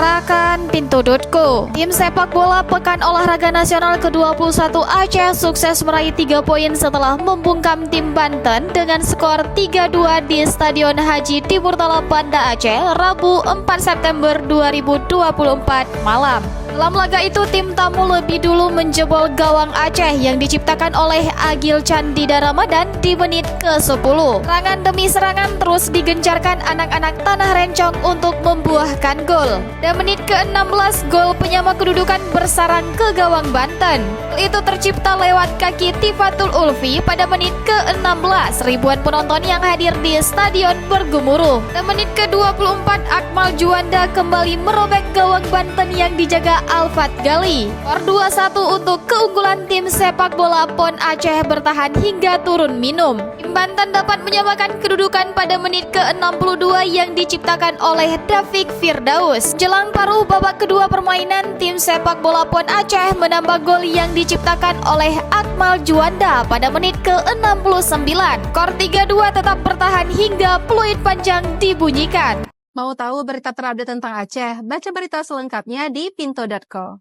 Arahkan Pintu.co. Tim sepak bola Pekan Olahraga Nasional ke-21 Aceh sukses meraih 3 poin setelah membungkam tim Banten dengan skor 3-2 di Stadion Haji Timurtala Banda Aceh, Rabu 4 September 2024 malam. Dalam laga itu, tim tamu lebih dulu menjebol gawang Aceh yang diciptakan oleh Agil Candida Ramadan di menit ke-10. Serangan demi serangan terus digencarkan anak-anak Tanah Rencong untuk membuahkan gol. Dan menit ke-16, gol penyama kedudukan bersarang ke gawang Banten. Gol itu tercipta lewat kaki Tifatul Ulfi pada menit ke-16. Ribuan penonton yang hadir di stadion bergemuruh. Dan menit ke-24, Akmal Juanda kembali merobek gawang Banten yang dijaga Alfat Gali. Skor 2-1 untuk keunggulan tim sepak bola PON Aceh bertahan hingga turun minum. Tim Banten dapat menyamakan kedudukan pada menit ke-62 yang diciptakan oleh David Firdaus. Jelang paruh babak kedua permainan, tim sepak bola PON Aceh menambah gol yang diciptakan oleh Akmal Juanda pada menit ke-69. Skor 3-2 tetap bertahan hingga peluit panjang dibunyikan. Mau tahu berita terupdate tentang Aceh? Baca berita selengkapnya di pinto.co.